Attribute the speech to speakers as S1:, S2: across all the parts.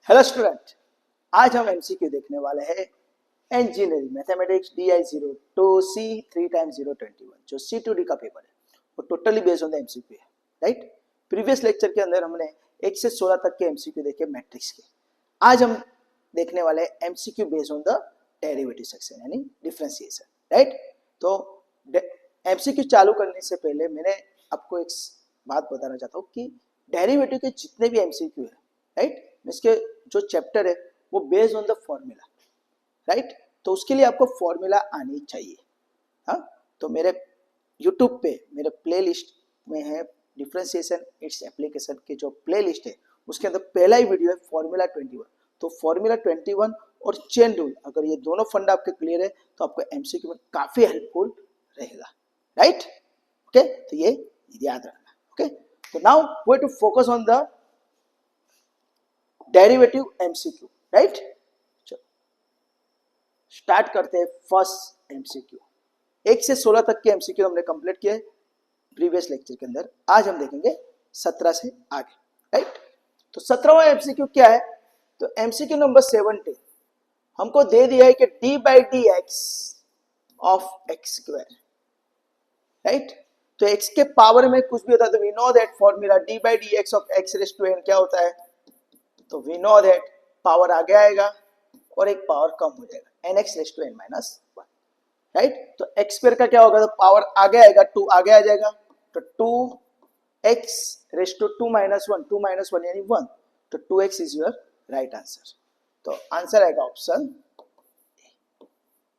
S1: Hello student, आज हम MCQ देखने वाले हैं engineering mathematics DI 02 C3 times 021 जो C2D का पेपर है वो totally based on the MCQ है। राइट, प्रीवियस लेक्चर के अंदर हमने 1 से 16 तक के एमसीक्यू देखे मैट्रिक्स के। आज हम देखने वाले हैं MCQ based on the derivative section यानी डिफरेंशिएशन। राइट, तो एमसीक्यू चालू करने से पहले मैंने आपको एक बात बताना चाहता हूँ कि डेरिवेटिव के जितने भी एमसीक्यू है, राइट, इसके जो चैप्टर है वो based on the formula. Right, तो उसके लिए आपको फॉर्मूला आनी चाहिए। हाँ, तो मेरे यूट्यूब पे मेरे प्लेलिस्ट में है डिफरेंशिएशन इट्स एप्लीकेशन के जो प्लेलिस्ट है उसके अंदर पहला ही वीडियो है फॉर्मूला 21। तो फॉर्मूला 21 और चेन रूल, अगर ये दोनों फंडा आपके क्लियर है तो आपको एमसीक्यू में काफी हेल्पफुल रहेगा। राइट, ओके, तो ये याद रखना। ओके, तो now we to focus on the derivative MCQ. Right, चलो स्टार्ट करते हैं फर्स्ट एमसीक्यू। 1 से 16 तक के एमसीक्यू हमने कंप्लीट किए प्रीवियस लेक्चर के अंदर। आज हम देखेंगे 17 से आगे। राइट, तो 17वां एमसीक्यू क्या है? तो एमसीक्यू नंबर 17 हमको दे दिया है कि d/dx of X square. Right, तो x के पावर में कुछ भी होता है तो we know that formula d/dx of x raise to n क्या होता है? तो वी नो दैट पावर आगे आएगा और एक पावर कम हो जाएगा nx raise to n minus 1। Right, तो x स्क्वायर का क्या होगा? तो पावर आगे आएगा, 2 आगे आ जाएगा, तो 2x raise to 2 minus 1, 2 minus 1 यानी 1, तो 2x is your right answer. तो आंसर आएगा ऑप्शन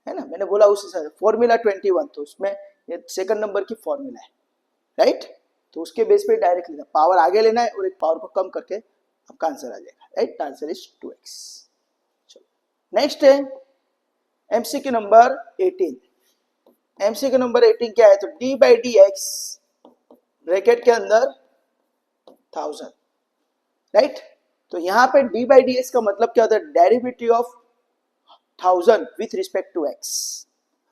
S1: है ना, मैंने बोला उसी से फॉर्मूला 21, तो उसमें ये सेकंड नंबर की फॉर्मूला है। राइट, तो उसके बेस पे डायरेक्ट लेना, पावर आगे लेना है और एक पावर को कम करके आपका आंसर आ जाएगा। Right, answer is 2x। चलो नेक्स्ट है एमसीक्यू नंबर 18। एमसीक्यू नंबर 18 क्या है? तो d/dx ब्रैकेट के अंदर 1000। राइट, तो यहाँ पे d/dx का मतलब क्या होता है? Derivative of 1000 with respect to x।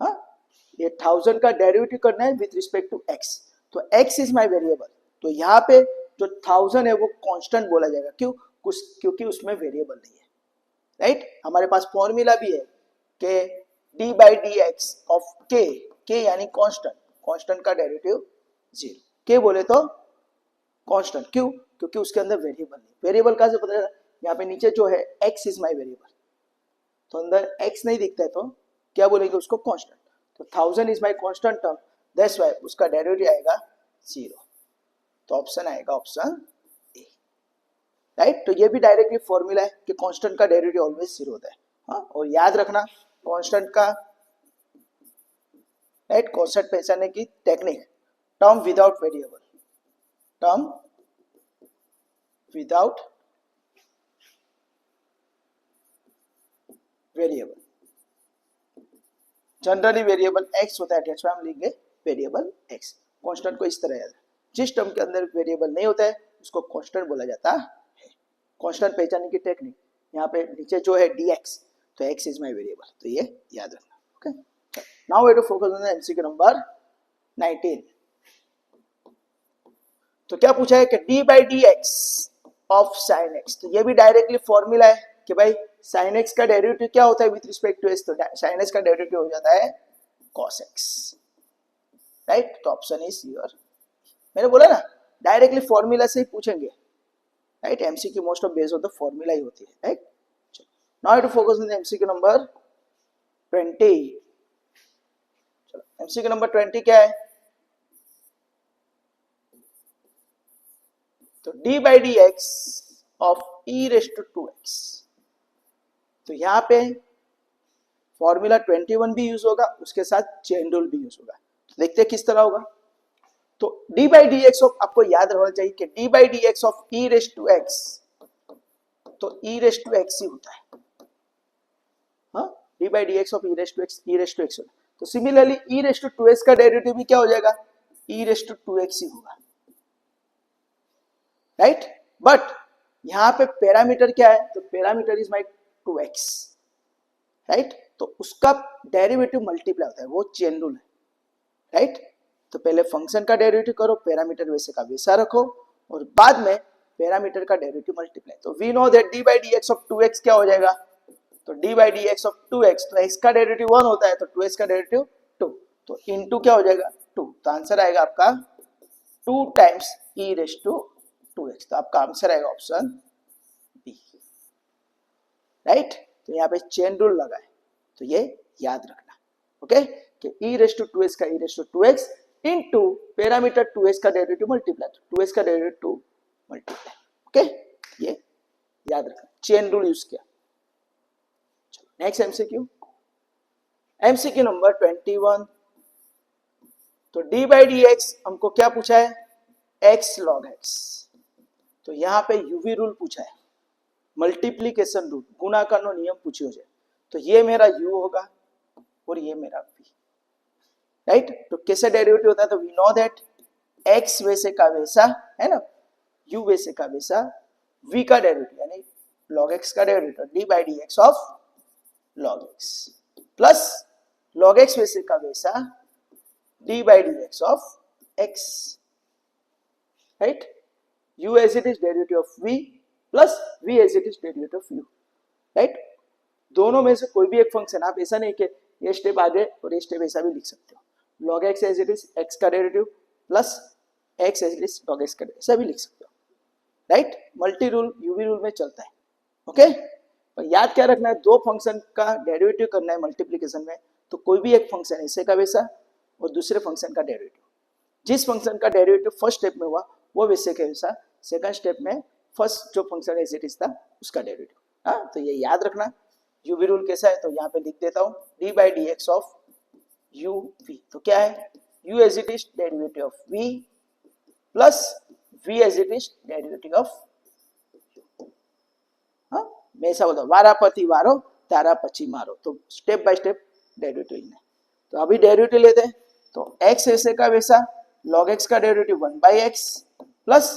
S1: हाँ, ये 1000 का डेरिवेटिव करना है विथ रिस्पेक्ट टू x, तो x इज माय वेरिएबल। तो यहाँ पे जो 1000 है वो कांस्टेंट बोला जाएगा। क्यों? क्योंकि उसमें वेरिएबल नहीं है। राइट, हमारे पास फॉर्मूला भी है कि d/dx ऑफ k यानी कांस्टेंट, कांस्टेंट का डेरिवेटिव 0। k बोले तो कांस्टेंट। क्यों? क्योंकि उसके अंदर वेरिएबल नहीं। वेरिएबल कहां से पता चला? यहाँ पे नीचे जो है x इज माय वेरिएबल, तो अंदर x नहीं दिखता है तो क्या बोलेंगे उसको? कांस्टेंट। तो 1000 is my constant term, that's why उसका डेरिवेटिव आएगा 0। तो ऑप्शन आएगा ऑप्शन ए। राइट, तो ये भी डायरेक्टली फॉर्मूला है कि कांस्टेंट का डेरिवेटिव ऑलवेज 0 होता है। हाँ, और याद रखना कांस्टेंट का, राइट, कांस्टेंट पहचानने की technique, term without variable, term without variable. Generally variable x होता है, दैट्स व्हाई हम लिखेंगे वेरिएबल x। कांस्टेंट को इस तरह याद, जिस टर्म के अंदर वेरिएबल नहीं होता है उसको कांस्टेंट बोला जाता है। कांस्टेंट पहचानने की टेक्निक, यहाँ पे नीचे जो है dx, तो x इज माय वेरिएबल, तो ये याद रखना। Okay, now we to focus on the MCQ number 19। तो क्या पूछा है कि d/dx ऑफ sin x। तो ये भी डायरेक्टली फॉर्मूला है कि भाई sin x का डेरिवेटिव क्या होता है विथ रिस्पेक्ट टू x? तो sin x का डेरिवेटिव हो जाता है cos x। राइट, तो ऑप्शन इज योर, मैंने बोला ना डायरेक्टली फॉर्मूला से ही पूछेंगे। Right, MCQ most of based on the formula ही होती है। Right, now to focus on the MCQ number 20। चलो एमसीक्यू नंबर 20 क्या है? तो d/dx of e raise to 2x। तो यहाँ पे फॉर्मूला 21 भी यूज होगा, उसके साथ चेन रूल भी यूज होगा। तो देखते हैं किस तरह होगा। तो d/dx ऑफ, आपको याद रहना चाहिए कि d/dx of e raise to x, तो e रेज़ टू x ही होता है। हाँ, d/dx of e raise to x, e raise to x होता है। तो similarly e raise to 2x का डेरिवेटिव भी क्या हो जाएगा? e रेज़ टू 2x ही होगा। राइट, बट यहाँ पे पैरामीटर क्या है? तो parameter is my 2x। Right, तो उसका डेरिवेटिव मल्टीप्लाई होता है, वो चेन रूल है। राइट, तो पहले फंक्शन का डेरिवेटिव करो, पैरामीटर वैसे का वैसा रखो, और बाद में पैरामीटर का डेरिवेटिव मल्टीप्लाई, तो we know that D by D x of 2x क्या हो जाएगा, तो D by D x of 2x, तो x का डेरिवेटिव 1 होता है तो 2x का डेरिवेटिव 2, तो इनटू क्या हो जाएगा 2, तो आंसर आएगा आपका 2 times e raise to 2x, तो आपका आंसर आएगा ऑप्शन बी, राइट। तो यहाँ पे चेन रूल लगा है, तो ये याद रखना, ओके, कि e रेस टू 2x का e raise to 2x into parameter 2x का डेरिवेटिव मल्टीप्लाई, तो 2x का डेरिवेटिव 2 मल्टीप्लाई, ओके, ये याद रखना, चेन रूल यूज किया। चलो नेक्स्ट एमसीक्यू, एमसीक्यू नंबर 21, तो डी बाई डी एक्स हमको क्या पूछा है, एक्स लॉग एक्स, तो यहाँ पे यूवी रूल पूछा है, मल्टीप्लीकेशन रूल, गुणा करनो नियम पूछियो है, तो ये मेरा u होगा और ये मेरा v, राइट। तो कैसे डेरिवेटिव होता है, तो वी नो दैट x वैसे का वैसा है ना, u वैसे का वैसा, v का डेरिवेटिव यानी log x का derivative d by D x of log x plus log x वैसे का वैसा d by D x of x, right. u as it is derivative of v plus v as it is derivative of u, right. दोनों में से कोई भी एक function, आप ऐसा नहीं कि ये स्टेप आगे और ये स्टेप ऐसा भी लिख सकते हो, log x as it is x का derivative plus x as it is log x का डेरिवेटिव, ऐसा भी लिख सकते हो, right. Multi rule UV rule में चलता है, ओके। पर याद क्या रखना है, दो फंक्शन का डेरिवेटिव करना है मल्टीप्लिकेशन में, तो कोई भी एक फंक्शन ऐसे का वैसा और दूसरे फंक्शन का डेरिवेटिव, जिस फंक्शन का डेरिवेटिव फर्स्ट स्टेप में हुआ वो वैसे का वैसा सेकंड स्टेप में फर्स्ट जो फंक्शन एज इट इज था उसका डेरिवेटिव, हाँ, तो ये याद रखना। यूवी रूल कैसा है, तो यहाँ पे लिख देता हूँ d by D x of u v, तो क्या है u as it is derivative of v plus v as it is derivative of u, हाँ, मैं ऐसा बोलता हूँ वारापति वारो तारा पची मारो, तो स्टेप बाय स्टेप डेरिवेटिव लेना है। तो अभी डेरिवेटिव लेते हैं, तो x वैसे का वैसा log x का derivative 1 by x plus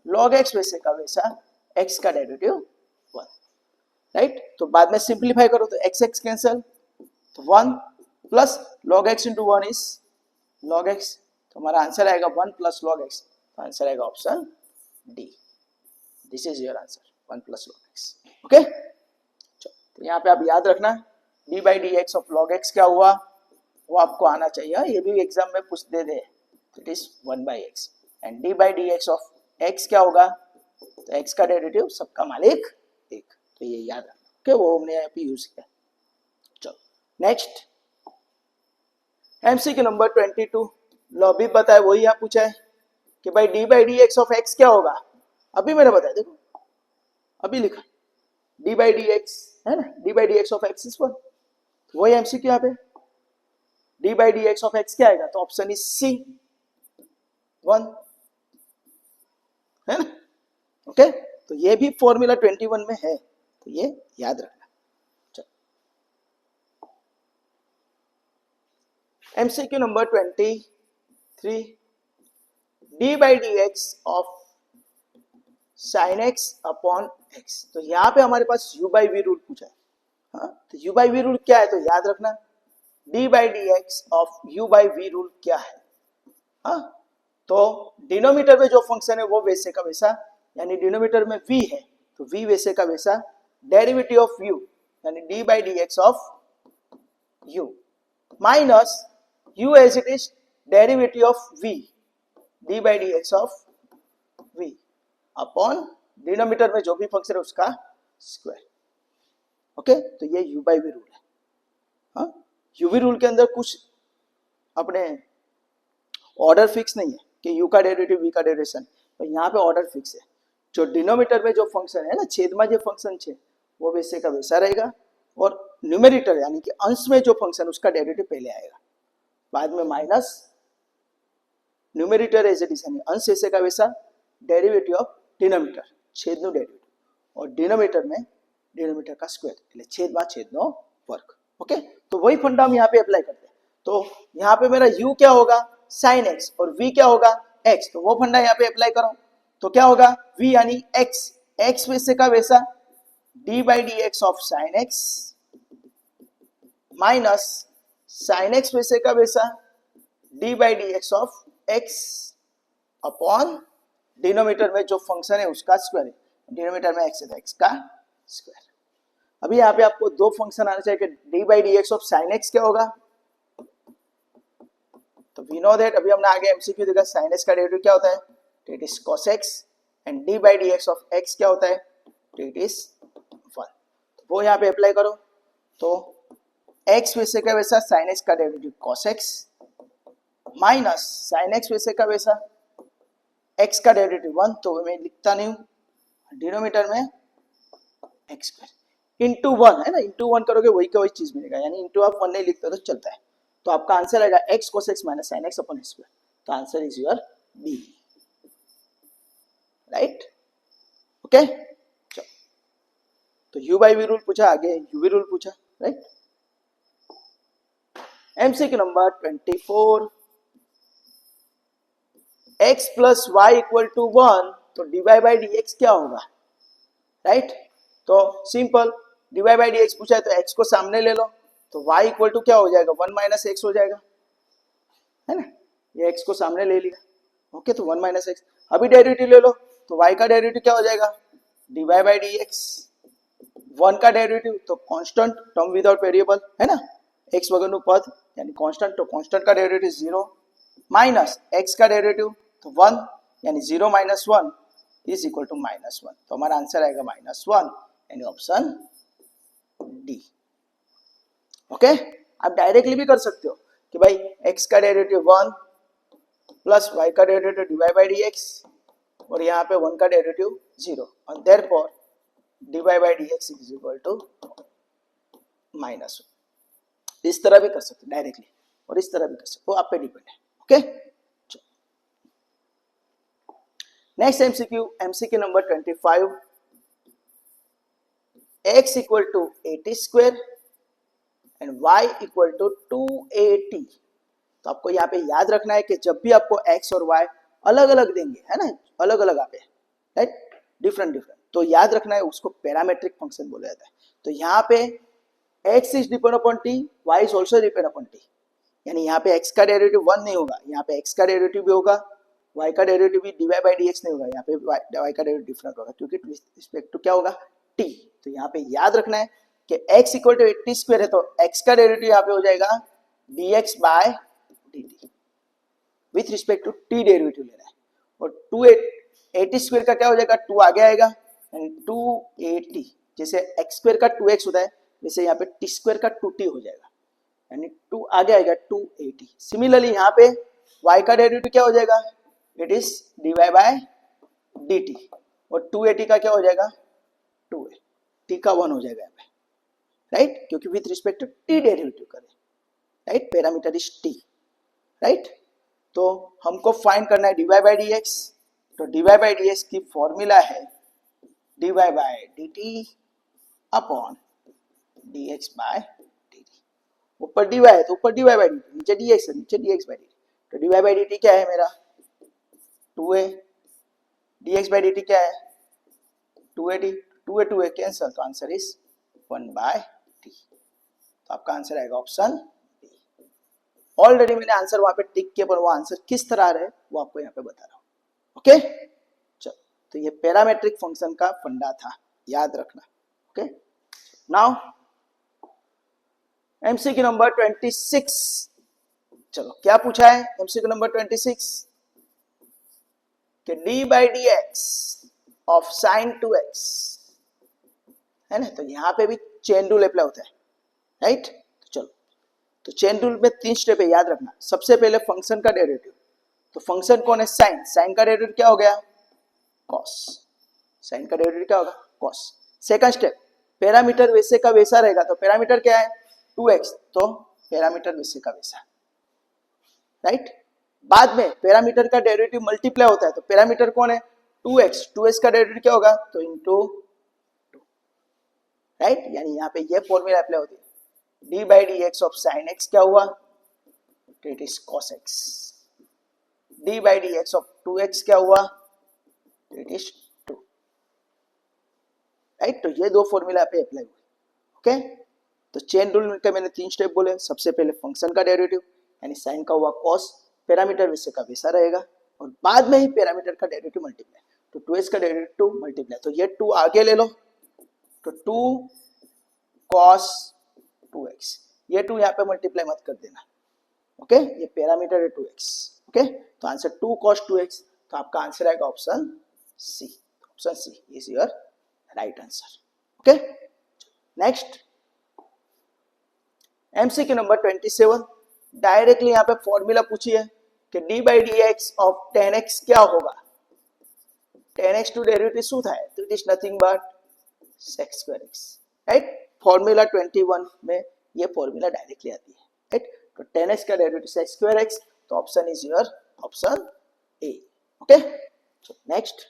S1: log x वैसे का वैसा x का डेरिवेटिव 1, राइट। तो बाद में सिंप्लीफाई करो तो x x कैंसल, तो 1 plus log x into 1 is log x, तो हमारा आंसर आएगा 1 प्लस log x, तो आंसर आएगा option D, this is your answer 1 plus log x, okay. तो यहाँ पे आप याद रखना d by D x of log x क्या हुआ, वो आपको आना चाहिए, ये भी एग्जाम में पूछ दे दे, it is 1 by x, and d by D x of x क्या होगा, तो x का डेरिवेटिव सबका मालिक एक, तो ये याद रखना, ओके, वो हमने यहाँ पे यूज किया। चलो नेक्स्ट एमसीक्यू नंबर 22, लो भी बताया वही यहाँ पूछा है कि भाई d by D x of x क्या होगा, अभी मैंने बताया, देखो अभी लिखा d बाई डी एक्स है ना, d by D x of x is 1, वही एमसीक्यू यहाँ पे d by D x of x क्या आएगा, तो ऑप्शन इज सी 1, है ना, ओके। तो ये भी फॉर्मूला 21 में है, तो ये याद रखना। MCQ number 23, D by D x of sine x upon x, तो यहाँ पे हमारे पास u बाई वी रूल पूछा है, हाँ, तो u बाई वी रूल क्या है, तो याद रखना d by D x of u by v rule क्या है, हाँ, तो डिनोमीटर में जो फंक्शन है वो वैसे का वैसा, यानी डिनोमीटर में v है तो v वैसे का वैसा, डेरिवेटिव ऑफ u यानी d by D x of u minus u as it is derivative of v d by D x of v upon denominator में जो भी फंक्शन है उसका स्क्वायर, ओके। तो ये u बाई v रूल है, हाँ, यूवी रूल के अंदर कुछ अपने ऑर्डर फिक्स नहीं है कि u का डेरिवेटिव v का डेरिवेशन, तो यहाँ पे ऑर्डर फिक्स है, जो डिनोमीटर में जो फंक्शन है ना, छेद में जो फंक्शन है वो वैसे का वैसा रहेगा, और न्यूमेरेटर यानी कि अंश में जो फंक्शन उसका डेरिवेटिव पहले आएगा, बाद में minus numerator as it is यानी अंश ऐसे का वैसा, डेरिवेटिव ऑफ डिनोमीटर छेद नो डेरिवेटिव, और डिनोमीटर में डिनोमीटर का स्क्वायर, એટલે છેદમાં છેદનો વર્ગ, ओके। तो वही फंडा हम यहाँ पे अप्लाई करते हैं, तो यहाँ पे मेरा u क्या होगा sin x और v क्या होगा x, तो वो फंडा यहाँ पे अप्लाई करो, तो क्या होगा v यानी x, x वैसे का वैसा d by D x of sin x minus sin x वैसे का वैसा d by D x of x upon denominator में जो फंक्शन है उसका स्क्वायर है, डिनोमीटर में x है तो x का स्क्वायर। अभी यहाँ पे आपको दो फंक्शन आना चाहिए कि d by D x of sine x क्या होगा, तो वी नो दैट अभी हमने आगे एमसीक्यू देखा साइन एक्स का डेरिवेटिव क्या होता है, तो it is cos x, and D by D x of x क्या होता है, तो इट इज 1। तो वो यहाँ पे अप्लाई करो, तो x वैसे का वैसा साइन एक्स का derivative cos x minus sine x वैसे का वैसा x का डेरिवेटिव 1, तो मैं लिखता नहीं हूँ, डिनोमीटर में x स्क्वायर इंटू 1 है ना, इंटू 1 करोगे वही का वही चीज मिलेगा, यानी इंटू आप 1 नहीं लिखते तो चलता है। तो आपका आंसर आएगा x cos x minus sin x upon square, तो answer is your B, right. Okay, तो u बाई वी रूल पूछा, आगे u v रूल पूछा, right. MCQ number 24, x plus y equal to 1, तो dy बाई dx क्या होगा, right. तो simple, dy by dx पूछा है तो x को सामने ले लो, तो y इक्वल टू क्या हो जाएगा, 1 माइनस एक्स हो जाएगा, है ना, ये x को सामने ले लिया, ओके, तो 1 माइनस एक्स। अभी डेरिवेटिव ले लो, तो y का डेरिवेटिव क्या हो जाएगा, dy बाई dx, 1 का डेरिवेटिव तो कांस्टेंट टर्म विदाउट वेरिएबल है ना, x वगैरह पद यानी कांस्टेंट, तो कांस्टेंट का डेरिवेटिव 0 माइनस x का डेरिवेटिव तो 1, यानी 0 माइनस 1 इज इक्वल टू -1, तो हमारा आंसर आएगा -1, यानी ऑप्शन डी। ओके, आप डायरेक्टली भी कर सकते हो कि भाई x का डेरिवेटिव 1 प्लस y का डेरिवेटिव dy बाई dx, और यहाँ पे 1 का डेरिवेटिव 0, और therefore dy by dx is equal to -1। इस तरह भी कर सकते हो डायरेक्टली, और इस तरह भी कर सकते हो, आप पे डिपेंड है। Okay, next MCQ number 25, x equal to 80 square and y equal to 280। तो आपको यहाँ पे याद रखना है कि जब भी आपको x और y अलग अलग देंगे, है ना, अलग अलग आपे, राइट, डिफरेंट डिफरेंट, तो याद रखना है उसको पैरामेट्रिक फंक्शन बोला जाता है। तो यहाँ पे x is depend upon t, y is also depend upon t, यानी यहाँ पे x का डेरिवेटिव 1 नहीं होगा, यहाँ पे x का डेरिवेटिव भी होगा, y का डेरिवेटिव भी dy बाई dx नहीं होगा, यहाँ पे y का डेरिवेटिव डिफरेंट होगा, क्योंकि रिस्पेक्ट टू क्या होगा, t। तो यहाँ पे याद रखना है कि x इक्वल टू 80 स्क्वायर है, तो x का डेरिवेटिव यहाँ पे हो जाएगा dx by dt, with respect to t derivative लेना है, और 280 स्क्वायर का क्या हो जाएगा, 2 आगे आएगा, यानी 280, जैसे x स्क्वायर का 2x होता है वैसे यहाँ पे t स्क्वायर का 2t हो जाएगा, यानी 2 आगे आएगा 280। सिमिलरली यहाँ पे y का डेरिवेटिव क्या हो जाएगा, it is dy by dt, और 280 का क्या हो जाएगा, 2a, t का 1 हो जाएगा यहाँ पे, राइट, क्योंकि with respect to t derivative करें, right, parameter is t, right. तो हमको फाइंड करना है dy बाई dx, तो dy बाई dx की फॉर्मूला है dy by dt upon dx by dt, ऊपर dy है तो ऊपर dy बाई dt, नीचे dx है नीचे dx बाई dt, तो dy बाई dt क्या है मेरा 2a, dx बाई dt क्या है 2a, 2a कैंसल, तो आंसर इज 1 बाय t, तो आपका आंसर आएगा ऑप्शन बी। ऑलरेडी मैंने आंसर वहां पे टिक किया, पर वो आंसर किस तरह आ रहा है वो आपको यहाँ पे बता रहा हूँ। ओके, चलो, तो ये पैरामेट्रिक फंक्शन का फंडा था, याद रखना। ओके, नाउ एमसीक्यू नंबर 26, चलो क्या पूछा है एमसीक्यू नंबर 26 कि d by D x of sine 2x, है ना, तो यहाँ पे भी चेन रूल अप्लाई होता है, राइट। चलो, तो चेन रूल में 3 स्टेप है, याद रखना। सबसे पहले फंक्शन का डेरिवेटिव, तो फंक्शन कौन है, साइन, साइन का डेरिवेटिव क्या हो गया, कॉस, साइन का डेरिवेटिव क्या होगा, कॉस। सेकंड स्टेप, पैरामीटर वैसे का वैसा रहेगा, तो पैरामीटर क्या है 2x, तो पैरामीटर वैसे का वैसा, राइट। बाद में पैरामीटर का डेरिवेटिव मल्टीप्लाई होता है, तो पैरामीटर कौन है 2x, 2x का डेरिवेटिव क्या होगा, तो इनटू 2, राइट, यानी यहाँ पे ये फॉर्मूला अप्लाई होती है, D by D x of sine x क्या हुआ, तो it is cos x, D by D x of 2x क्या हुआ, तो इट इज 2, राइट। तो ये दो फॉर्मूला पे अप्लाई हुए। ओके, तो चेन रूल के मैंने 3 स्टेप बोले। सबसे पहले फंक्शन का डेरिवेटिव, यानी साइन का हुआ कॉस, पैरामीटर वैसे का वैसा रहेगा, और बाद में ही पैरामीटर का डेरिवेटिव मल्टीप्लाई, तो 2x का डेरिवेटिव मल्टीप्लाई, तो ये 2 आगे ले लो, तो 2 cos 2x, ये 2 यहाँ पे मल्टीप्लाई मत कर देना, ओके, ये पैरामीटर है 2x, ओके, तो आंसर 2 cos 2x, तो आपका आंसर आएगा option C, option C is your right answer, okay. Next MCQ number 27, directly यहाँ पे फॉर्मूला पूछी है कि d by D x of 10x क्या होगा, 10x टू डेरिवेटिव શું થાય, तो it is nothing but sec square x, right. Formula 21 में ये फॉर्मूला डायरेक्टली आती है, राइट। तो 10x का डेरिवेटिव sec square x, तो option is your option A, okay. Next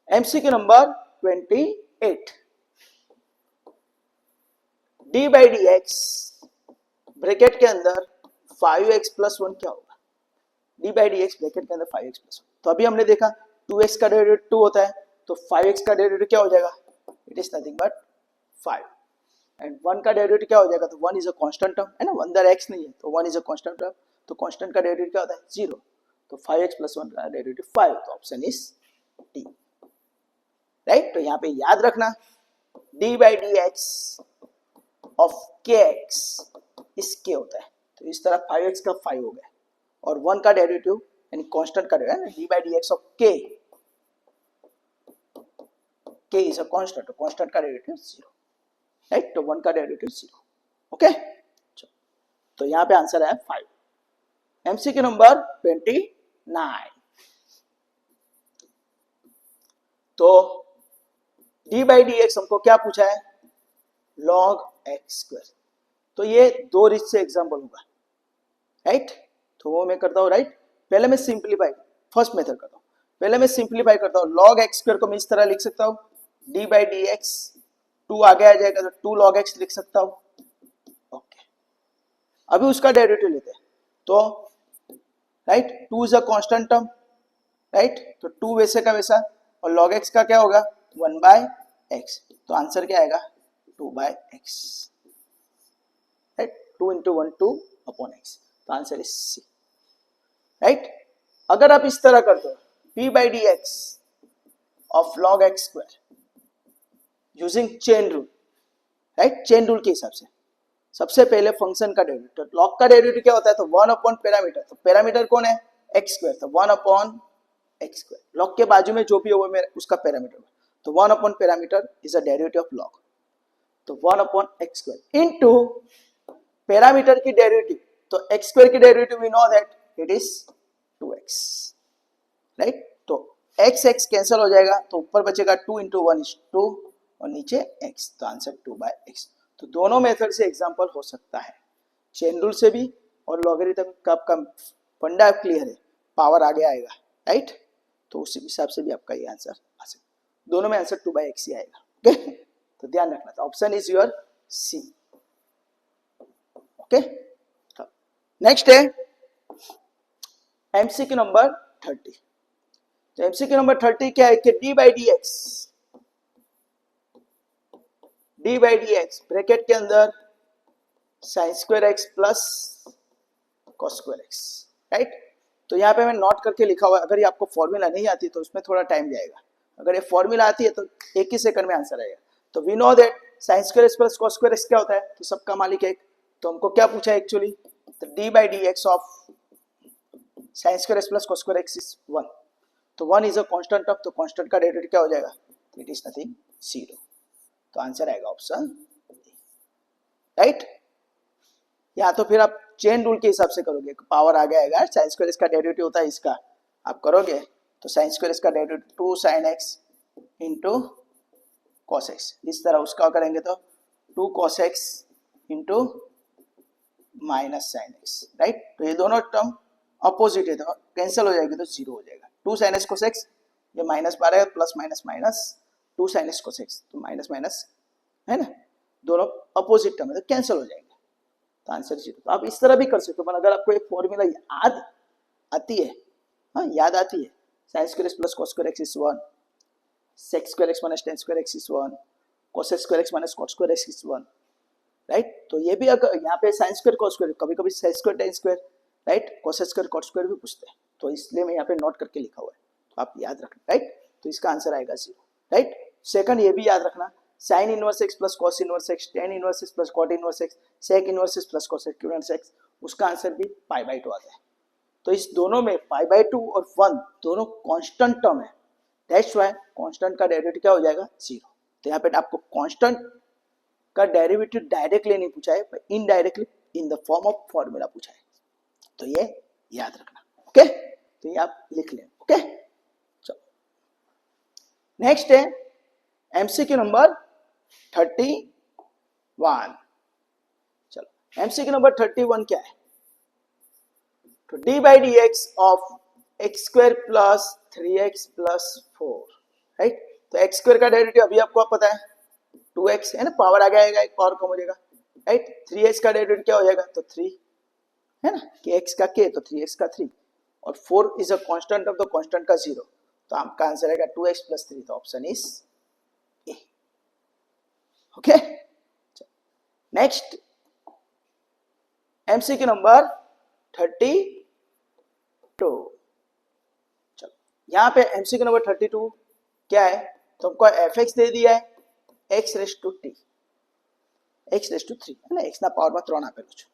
S1: MCQ number 28, D by D x bracket के अंदर 5x plus 1 क्या होगा, D by D x bracket के अंदर 5x प्लस 1, तो अभी हमने देखा 2x का डेरिवेटिव 2 होता है, तो 5x का डेरिवेटिव क्या हो जाएगा, it is nothing but 5, and 1 का डेरिवेटिव क्या हो जाएगा, तो 1 इज अ कांस्टेंट टर्म है ना, अंदर x नहीं है, तो 1 इज अ कांस्टेंट टर्म, तो कांस्टेंट का डेरिवेटिव क्या होता है 0, तो 5x प्लस 1 का डेरिवेटिव 5, तो ऑप्शन इज डी, राइट। तो यहाँ पे याद रखना D by D x of kx इस k होता है, तो इस तरह 5x का 5 हो गया, और 1 का डेरिवेटिव यानी कांस्टेंट का derivative D by D x of k is a constant, तो कांस्टेंट का डेरिवेटिव 0, राइट, तो 1 का डेरिवेटिव 0, ओके। तो यहाँ पे आंसर है 5। एमसीक्यू नंबर 29, तो डी बाई डी एक्स हमको क्या पूछा है, log x स्क्वायर, तो ये 2 रिच से एग्जाम्पल होगा, राइट। तो वो मैं करता हूँ, राइट। पहले मैं सिंप्लीफाई, फर्स्ट मेथड करता हूँ, पहले मैं सिंप्लीफाई करता हूँ, log x स्क्वायर को मैं इस तरह लिख सकता हूँ, डी बाई डी एक्स, 2 आगे आ जाएगा तो 2 log x लिख सकता हूँ, ओके। अभी उसका डेरिवेटिव लेते हैं, तो right 2 is a constant term, right, तो 2 वैसे का वैसा, और log x का क्या होगा 1 बाय x, तो आंसर क्या आएगा 2 by x, right, 2 into 1 2 upon x, तो आंसर इज सी, राइट। अगर आप इस तरह करते हो p by D x of log x square using chain rule, right, chain rule के हिसाब से सबसे पहले फंक्शन का डेरिवेटिव, तो log का डेरिवेटिव क्या होता है, तो 1 अपॉन पैरामीटर, तो पैरामीटर कौन है x स्क्वायर, तो 1 अपॉन x स्क्वायर, log के बाजू में जो भी हो वो मेरा उसका पैरामीटर, तो 1 upon parameter is a derivative of log, तो 1 upon x square into parameter की डेरिवेटिव, तो x स्क्वायर की derivative we know that it is 2x, right, तो x x कैंसिल हो जाएगा, तो ऊपर बचेगा 2 into 1 is 2 और नीचे x, तो आंसर 2 by x। तो दोनों मेथड से एग्जांपल हो सकता है, चेन रूल से भी और लॉगरिथम का आपका फंडा क्लियर है, पावर आगे आएगा, राइट, तो उस हिसाब से भी आपका ये आंसर आ सकता है, दोनों में आंसर 2 by x ही आएगा, ओके। तो ध्यान रखना, तो option is your C, okay. Next है एमसीक्यू नंबर 30, तो एमसीक्यू नंबर 30 क्या है कि d by D x bracket के अंदर sine square x plus cos square x, right. तो यहाँ पे मैं नोट करके लिखा हुआ है, अगर ये आपको फॉर्मूला नहीं आती तो उसमें थोड़ा टाइम जाएगा, अगर ये फॉर्मूला आती है तो एक ही सेकंड में आंसर आएगा। तो we know that sine square x plus cos square x क्या होता है, तो सबका मालिक एक, तो हमको क्या पूछा है एक्चुअली, तो D by D x of sine square x plus cos square x is 1, तो 1 इज अ कांस्टेंट टर्म, तो कांस्टेंट का डेरिवेटिव क्या हो जाएगा, इट इज नथिंग 0, तो आंसर आएगा ऑप्शन, राइट। या तो फिर आप चेन रूल के हिसाब से करोगे, पावर आगे आएगा, साइन स्क्वायर इसका डेरिवेटिव होता है इसका, आप करोगे तो साइन स्क्वायर इसका derivative 2 sin x into cos x, इस तरह उसका करेंगे तो 2 cos x into minus sine x, right. तो ये दोनों टर्म अपोजिट है, तो कैंसिल हो जाएगी तो 0 हो जाएगा, 2 sin x cos x, ये minus 12 plus minus minus 2 sin x cos x, तो माइनस माइनस है ना, दोनों अपोजिट टर्म है तो कैंसिल हो जाएंगे, तो आंसर 0। तो आप इस तरह भी कर सकते हो, पर अगर आपको एक फॉर्मूला याद आती है, हाँ याद आती है, sine square plus cos square x is 1, sec square x minus tan square x is 1, cos square x minus cot square x is 1, right. तो ये भी अगर यहाँ पे साइन स्क्वायर कॉस स्क्वायर, कभी कभी sec square tan square, right, cos square cot square भी पूछते हैं, तो इसलिए मैं यहाँ पे नोट करके लिखा हुआ है, तो आप याद रखना, राइट। तो इसका आंसर आएगा 0, राइट। सेकंड ये भी याद रखना, sine inverse x plus cos inverse x, tan inverse x plus cot inverse x, sec inverse x plus cosec inverse x, उसका आंसर भी π/2 आता है। तो इस दोनों में π/2 और 1 दोनों कांस्टेंट टर्म है, दैट्स व्हाई कांस्टेंट का डेरिवेटिव क्या हो जाएगा 0। तो यहाँ पे आपको कांस्टेंट का डेरिवेटिव डायरेक्टली नहीं पूछा है, पर indirectly in the form of formula पूछा है, तो ये याद रखना, ओके। तो ये आप लिख लें, ओके। चलो नेक्स्ट है एमसीक्यू नंबर 31। चलो एमसीक्यू नंबर 31 क्या है, तो D by D x of X square plus 3x plus 4, right. तो एक्स स्क्वायर का डेरिवेटिव अभी आपको पता है 2x है ना, पावर आ जाएगा, एक पावर कम हो जाएगा, राइट। 3x का डेरिवेटिव क्या हो जाएगा, तो 3 है ना, कि x का k तो 3x का 3, और 4 is a constant of the constant का 0, तो आपका आंसर आएगा 2x प्लस 3, तो option is a, okay. Next MCQ number 32। चलो यहाँ पे एमसीक्यू नंबर 32 क्या है, तो हमको fx दे दिया है x raised to t, x raised to 3 है ना, x ना पावर में 3 आपेलू छे।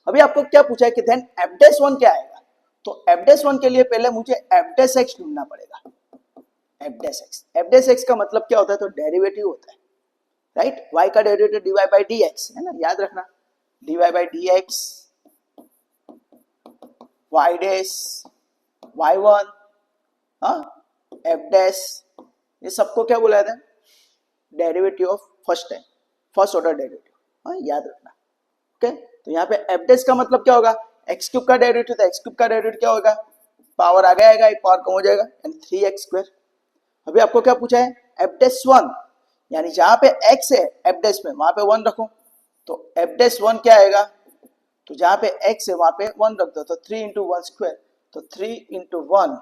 S1: अभी आपको क्या पूछा है कि देन f'1 क्या आएगा, तो f'1 के लिए पहले मुझे f' ढूंढना पड़ेगा, f' का मतलब क्या होता है, तो डेरिवेटिव होता है, राइट। y का डेरिवेटिव dy बाई dx है ना, याद रखना, dy by dx y dash y1 f', ये सबको क्या बोला जाता है, derivative of first order derivative, याद रखना, ओके। तो यहाँ पे f' का मतलब क्या होगा, एक्स क्यूब का डेरिवेटिव, तो एक्स क्यूब का डेरिवेटिव क्या होगा, पावर आगे आएगा, एक पावर कम हो जाएगा, यानी 3x स्क्वायर। अभी आपको क्या पूछा है, f'1, यानी जहां पे x है f' में वहां पे 1 रखो, तो f'1 क्या आएगा, तो जहां पे x है वहां पे 1 रख दो, तो 3 इंटू 1 स्क्वायर, तो 3 इंटू 1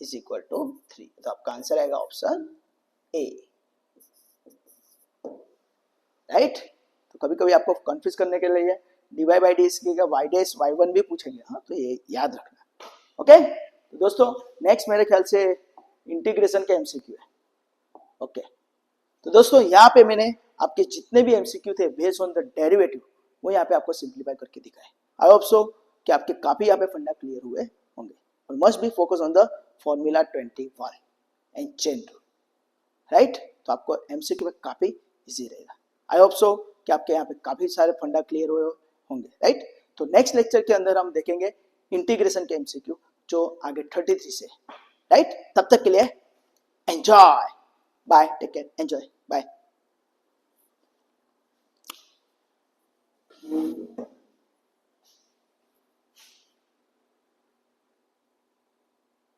S1: इज इक्वल टू 3, तो आपका आंसर आएगा ऑप्शन ए, राइट। तो कभी कभी आपको कंफ्यूज करने के लिए dy बाई डी का y डैश y1 भी पूछेंगे, हाँ, तो ये याद रखना, ओके। तो दोस्तों नेक्स्ट मेरे ख्याल से इंटीग्रेशन के एमसीक्यू है, ओके। तो दोस्तों यहाँ पे मैंने आपके जितने भी एमसीक्यू थे बेस्ड ऑन द डेरिवेटिव, वो यहाँ पे आपको सिंप्लीफाई करके दिखाए। आई होप सो कि आपके काफी यहाँ पे फंडा क्लियर हुए होंगे, और must be focus on the formula 21 and chain rule, right. तो आपको एमसीक्यू में काफी इजी रहेगा। आई होप सो कि आपके यहाँ पे काफी सारे फंडा क्लियर हुए होंगे, राइट। तो नेक्स्ट लेक्चर के अंदर हम देखेंगे इंटीग्रेशन के एमसीक्यू जो आगे 33 से, राइट। तब तक के लिए enjoy, bye, take care, enjoy, bye.